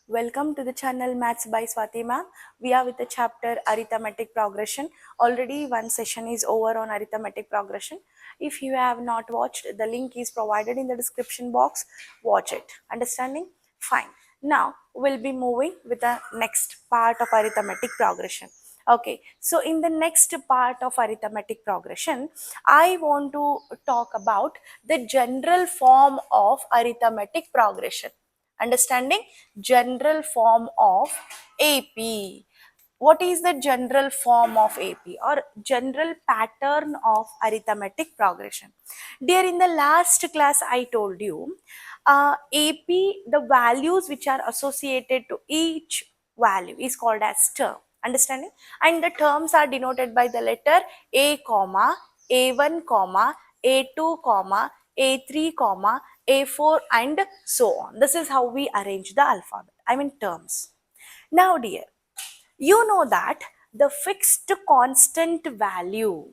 Welcome to the channel Maths by Swati ma'am. We are with the chapter Arithmetic Progression. Already one session is over on arithmetic progression. If you have not watched, the link is provided in the description box. Watch it. Understanding? Fine. Now we'll be moving with the next part of arithmetic progression. Okay, so in the next part of arithmetic progression, I want to talk about the general form of arithmetic progression. Understanding general form of AP. What is the general form of AP or general pattern of arithmetic progression? Dear, in the last class I told you AP, the values which are associated to each value is called as term. Understanding? And the terms are denoted by the letter A comma A1 comma A2 comma A3 comma A4 and so on. This is how we arrange the alphabet. I mean terms. Now dear, you know that the fixed constant value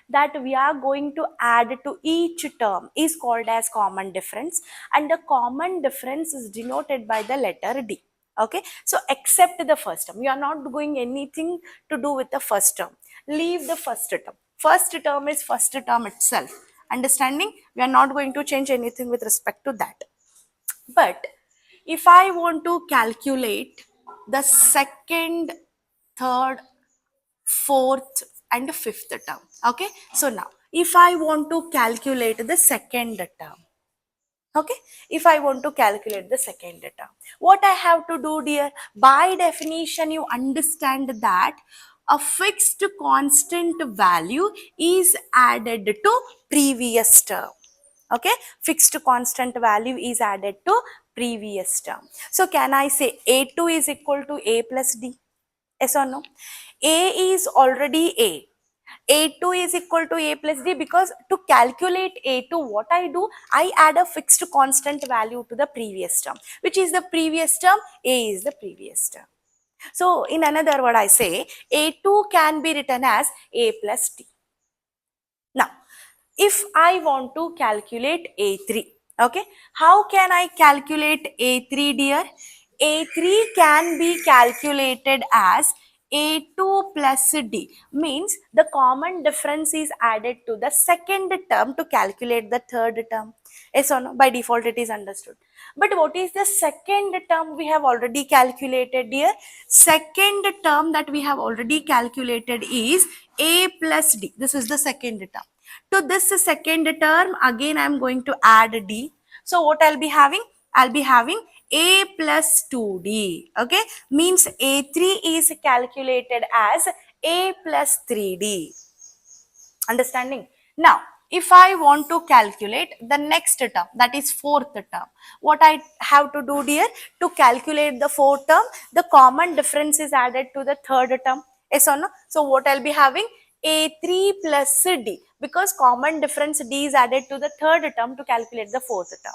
that we are going to add to each term is called as common difference, and the common difference is denoted by the letter D. Okay, so except the first term, we are not doing anything to do with the first term. Leave the first term. First term is first term itself. Understanding? We are not going to change anything with respect to that. But if I want to calculate the second, third, fourth and fifth term, okay, so now if I want to calculate the second term, okay, if I want to calculate the second term, what I have to do, dear? By definition, you understand that a fixed constant value is added to previous term. Okay, fixed constant value is added to previous term. So can I say A2 is equal to A plus D? Yes or no? A is already A. A2 is equal to A plus D, because to calculate A2, what I do, I add a fixed constant value to the previous term. Which is the previous term? A is the previous term. So in another word, I say A2 can be written as A plus D. Now, if I want to calculate A3, okay, how can I calculate A3, dear? A3 can be calculated as A2 plus D, means the common difference is added to the second term to calculate the third term. Yes or no? By default it is understood. But what is the second term we have already calculated, dear? Second term that we have already calculated is A plus D. This is the second term. To this second term, again I am going to add D. So what I'll be having? I'll be having A plus 2D. Okay, means A3 is calculated as A plus 3D. Understanding? Now, if I want to calculate the next term, that is fourth term, what I have to do, dear? To calculate the fourth term, the common difference is added to the third term. Yes or no? So what I'll be having? A3 plus D, because common difference D is added to the third term to calculate the fourth term.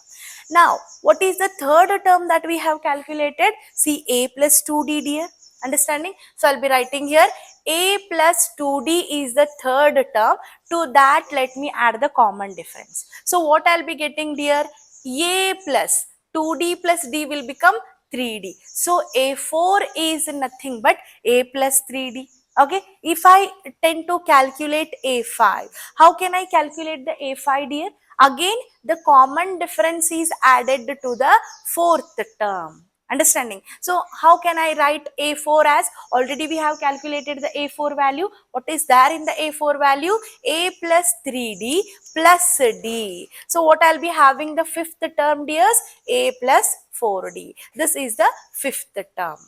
Now, what is the third term that we have calculated? See, A plus 2D, dear. Understanding? So I'll be writing here A plus 2D is the third term. To that, let me add the common difference. So what I'll be getting, dear? A plus 2D plus D will become 3D. So A4 is nothing but A plus 3D. Okay, if I tend to calculate A5, how can I calculate the A5, dear? Again, the common difference is added to the fourth term. Understanding? So how can I write A4 as? Already we have calculated the A4 value. What is there in the A4 value? A plus 3D plus D. So what I'll be having the fifth term, dears? A plus 4D. This is the fifth term.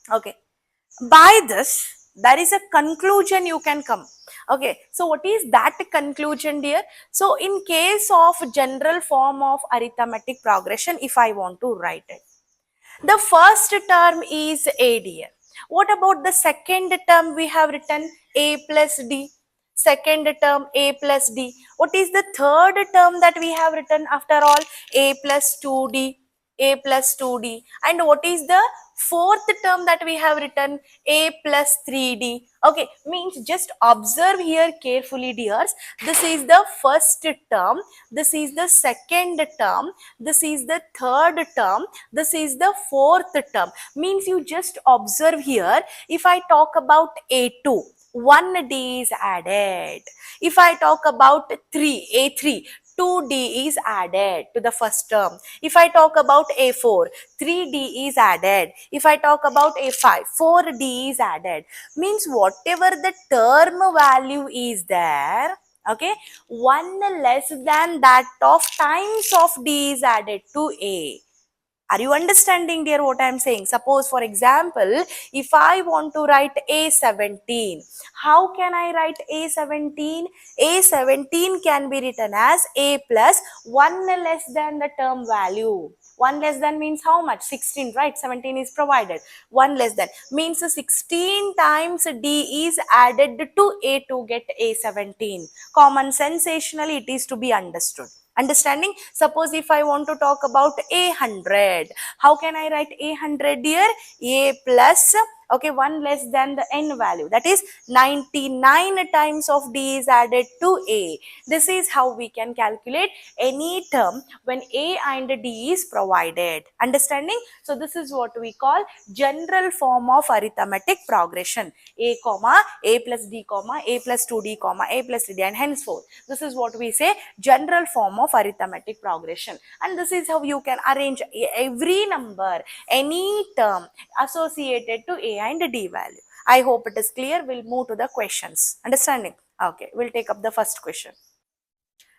Okay. By this, there is a conclusion you can come. Okay, so what is that conclusion, dear? So in case of general form of arithmetic progression, if I want to write it, the first term is A, dear. What about the second term? We have written A plus D. Second term A plus D. What is the third term that we have written after all? A plus 2D. a plus 2d. And what is the fourth term that we have written? A plus 3d. Okay, means just observe here carefully, dears. This is the first term, this is the second term, this is the third term, this is the fourth term. Means you just observe here. If I talk about A2, 1d is added. If I talk about A3, 2d is added to the first term. If I talk about A4, 3d is added. If I talk about A5, 4d is added. Means whatever the term value is there, okay, one less than that of times of d is added to A. Are you understanding, dear, what I am saying? Suppose, for example, if I want to write A17, how can I write A17? A17 can be written as A plus 1 less than the term value. 1 less than means how much? 16, right? 17 is provided. 1 less than means 16 times D is added to A to get A17. Common sensationally it is to be understood. Understanding? Suppose if I want to talk about A100, how can I write A100 here? A plus, okay, 1 less than the n value, that is 99 times of D is added to A. This is how we can calculate any term when A and D is provided. Understanding? So this is what we call general form of arithmetic progression. A comma, A plus D comma, A plus 2D comma, A plus 3D, and henceforth. This is what we say general form of arithmetic progression. And this is how you can arrange every number, any term associated to A and D value. I hope it is clear. We'll move to the questions. Understanding? Okay, we'll take up the first question.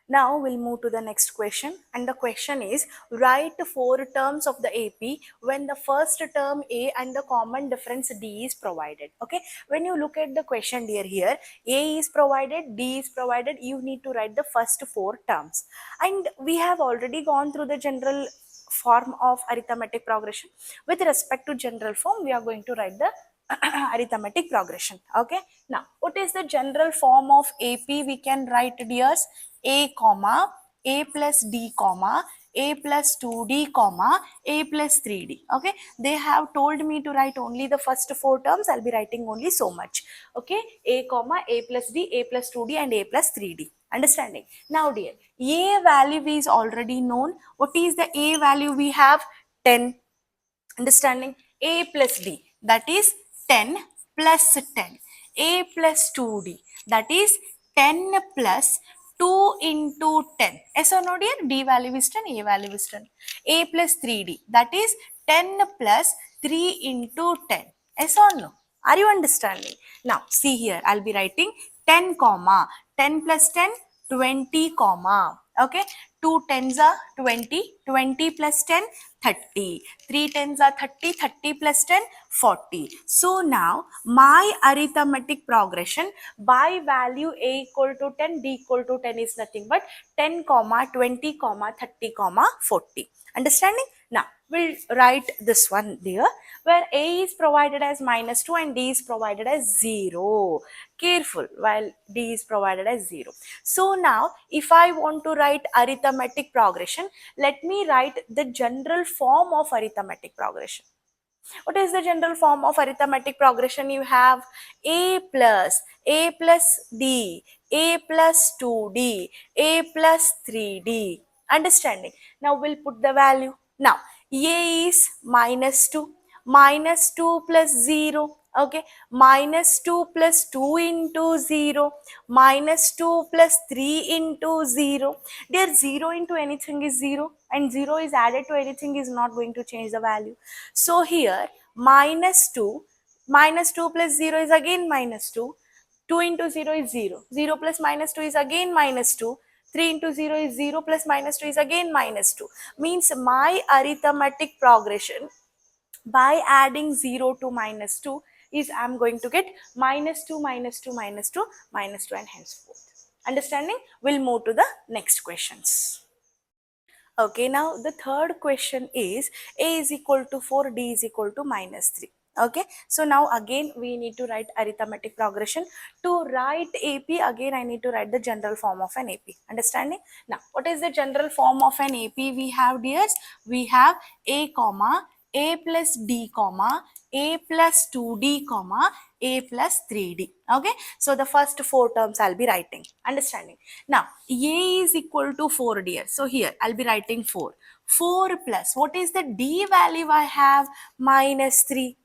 Now we'll move to the next question, and the question is write 4 terms of the AP when the first term A and the common difference D is provided. Okay, when you look at the question, dear, here A is provided, D is provided, you need to write the first 4 terms. And we have already gone through the general form of arithmetic progression. With respect to general form, we are going to write the arithmetic progression. Okay, now what is the general form of AP? We can write, dears, A comma A plus D comma A plus 2D comma A plus 3D. Okay, they have told me to write only the first 4 terms. I'll be writing only so much. Okay, A comma A plus D, A plus 2D, and A plus 3D. Understanding? Now, dear, A value is already known. What is the A value? We have 10. Understanding? A plus D, that is 10 plus 10. A plus 2D, that is 10 plus 2 into 10. Yes or no, dear? D value is 10, A value is 10. A plus 3D, that is 10 plus 3 into 10. Yes or no? Are you understanding? Now, see here, I'll be writing 10 comma 10 plus 10, 20 comma. Okay, 2 tens are 20, 20 plus 10, 30, 3 tens are 30, 30 plus 10, 40. So now my arithmetic progression by value A equal to 10, D equal to 10 is nothing but 10 comma 20 comma 30 comma 40. Understanding? Now we'll write this one there where A is provided as minus 2 and D is provided as 0. Careful, while D is provided as 0. So now if I want to write arithmetic progression, let me write the general form of arithmetic progression. What is the general form of arithmetic progression? You have A plus D, A plus 2D, A plus 3D. Understanding? Now we'll put the value. Now A is minus 2, minus 2 plus 0. Okay, minus 2 plus 2 into 0, minus 2 plus 3 into 0. There 0 into anything is 0, and 0 is added to anything is not going to change the value. So here minus 2 plus 0 is again minus 2. 2 into 0 is 0. 0 plus minus 2 is again minus 2. 3 into 0 is 0 plus minus 2 is again minus 2. Means my arithmetic progression by adding 0 to minus 2 is I'm going to get minus 2, minus 2, minus 2, minus 2, and henceforth. Understanding? We'll move to the next questions. Okay, now the third question is A is equal to 4, D is equal to minus 3. Okay, so now again we need to write arithmetic progression. To write AP, again I need to write the general form of an AP. Understanding? Now, what is the general form of an AP we have, dears? We have A comma A plus D comma A plus 2D comma A plus 3D. Okay, so the first four terms I'll be writing. Understanding? Now, A is equal to 4, dear. So here I'll be writing 4. 4 plus, what is the D value I have? Minus 3.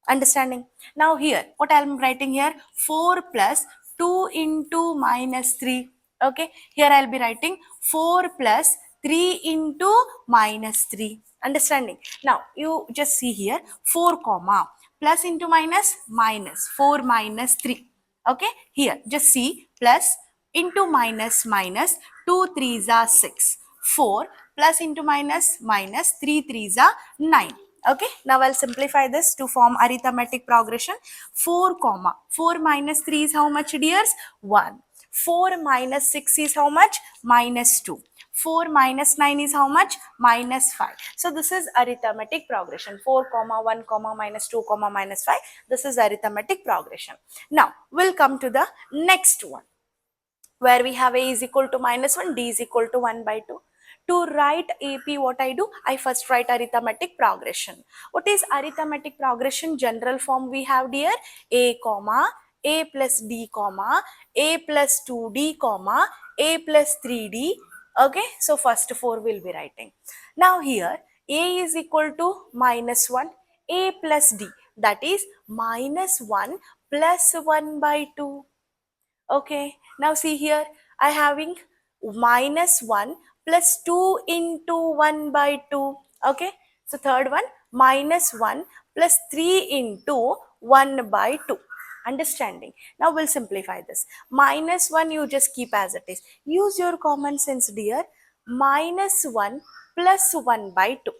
Understanding? Now here, what I am writing here? 4 plus 2 into minus 3. Okay, here I'll be writing 4 plus 3 into minus 3. Understanding? Now, you just see here, 4 comma, plus into minus, minus, 4 minus 3. Okay, here, just see, plus into minus, minus, 2 3s are 6. 4 plus into minus, minus, 3 3s are 9. Okay, now I'll simplify this to form arithmetic progression. 4 comma 4 minus 3 is how much, dears? 1. 4 minus 6 is how much? Minus 2. 4 minus 9 is how much? Minus 5. So this is arithmetic progression. 4 comma 1 comma minus 2 comma minus 5. This is arithmetic progression. Now we'll come to the next one, where we have A is equal to minus 1, D is equal to 1 by 2. To write AP, what I do? I first write arithmetic progression. What is arithmetic progression? General form we have, dear. A comma, A plus D comma, A plus 2D comma, A plus 3D. Okay, so first four will be writing. Now here, A is equal to minus 1, A plus D. That is minus 1 plus 1 by 2. Okay, now see here, I having minus 1 plus 2 into 1 by 2. Okay, so third one, minus 1 plus 3 into 1 by 2. Understanding? Now we'll simplify this. Minus 1 you just keep as it is. Use your common sense, dear. Minus 1 plus 1 by 2.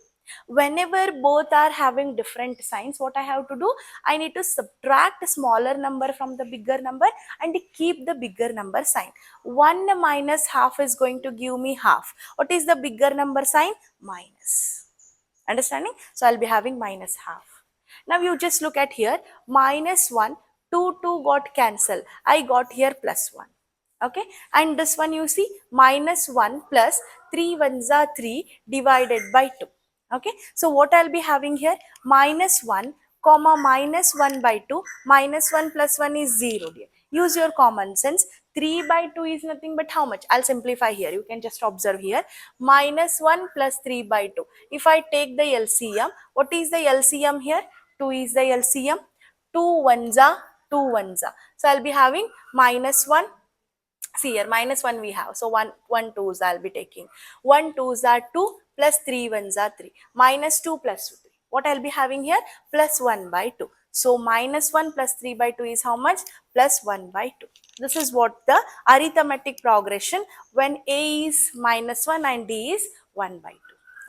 Whenever both are having different signs, what I have to do? I need to subtract smaller number from the bigger number and keep the bigger number sign. 1 minus half is going to give me half. What is the bigger number sign? Minus. Understanding? So I'll be having minus half. Now you just look at here, minus 1, 2 got cancelled. I got here plus 1. Okay, and this one you see, minus 1 plus 3 ones are 3 divided by 2. Okay, so what I'll be having here, minus 1 comma minus 1 by 2, minus 1 plus 1 is 0, dear. Use your common sense. 3 by 2 is nothing but how much? I'll simplify here. You can just observe here. Minus 1 plus 3 by 2. If I take the LCM, what is the LCM here? 2 is the LCM. 2 ones are 2 ones are. So I'll be having minus 1. See here, minus 1 we have. So 1 2s I'll be taking. 1 2s are 2 plus 3 ones are 3. Minus 2 plus 3. What I'll be having here? Plus 1 by 2. So minus 1 plus 3 by 2 is how much? Plus 1 by 2. This is what the arithmetic progression when A is minus 1 and D is 1 by 2.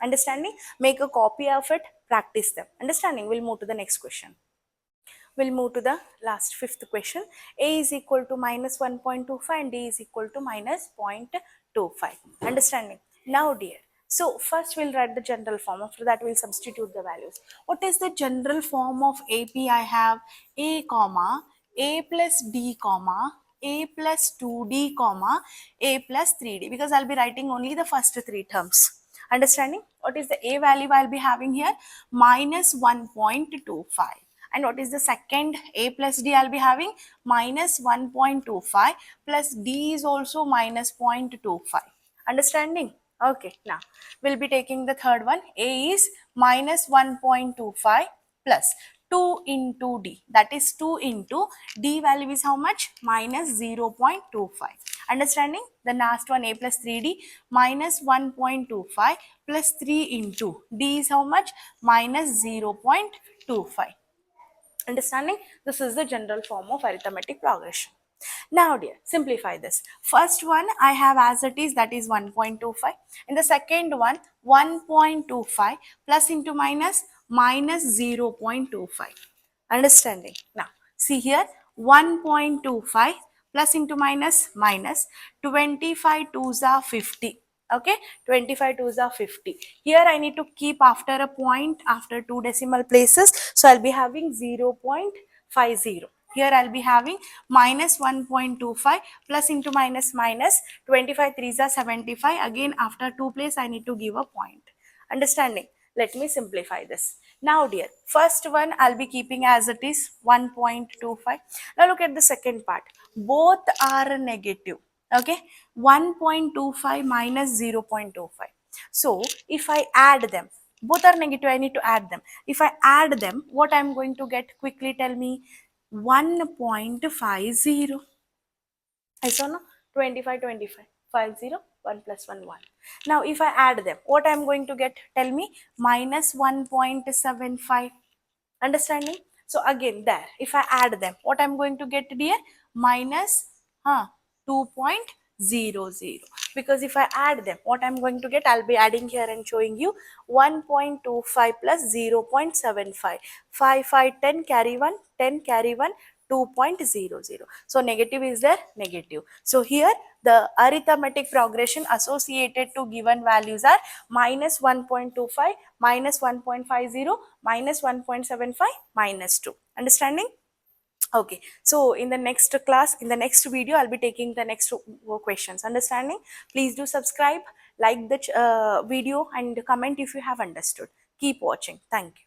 Understanding? Make a copy of it, practice them. Understanding? We'll move to the next question. We'll move to the last fifth question. A is equal to minus 1.25 and D is equal to minus 0.25. Understanding? Now dear, so first we'll write the general form. After that we'll substitute the values. What is the general form of AP? I have A comma A plus D comma A plus 2D comma A plus 3D, because I'll be writing only the first three terms. Understanding? What is the A value I'll be having here? Minus 1.25. And what is the second? A plus D I'll be having minus 1.25 plus D is also minus 0.25. Understanding? Okay, now we'll be taking the third one. A is minus 1.25 plus 2 into D. That is 2 into D value is how much? Minus 0.25. Understanding? The last one, A plus 3D minus 1.25 plus 3 into D is how much? Minus 0.25. Understanding? This is the general form of arithmetic progression. Now dear, simplify this. First one I have as it is, that is 1.25. In the second one, 1.25 plus into minus, minus 0.25. Understanding? Now see here, 1.25 plus into minus, minus 25 2s are 50. Okay, 25 twos are 50. Here I need to keep after a point after two decimal places. So I'll be having 0.50. Here I'll be having minus 1.25 plus into minus minus 25 threes are 75. Again after two place I need to give a point. Understanding? Let me simplify this. Now dear, first one I'll be keeping as it is 1.25. Now look at the second part. Both are negative. Okay, 1.25 minus 0.25. So if I add them, both are negative, I need to add them. If I add them, what I'm going to get? Quickly tell me. 1.50. I saw no? 25, 25. 50, 1 plus 1, 1. Now if I add them, what I'm going to get? Tell me. Minus 1.75. Understanding? So again there, if I add them, what I'm going to get dear? Minus 2.00. Because if I add them, what I'm going to get? I'll be adding here and showing you 1.25 plus 0.75. 5, 5, 10 carry 1, 10 carry 1, 2.00. So negative is there? Negative. So here the arithmetic progression associated to given values are minus 1.25, minus 1.50, minus 1.75, minus 2. Understanding? Okay. So in the next class, in the next video, I'll be taking the next questions. Understanding? Please do subscribe, like the video and comment if you have understood. Keep watching. Thank you.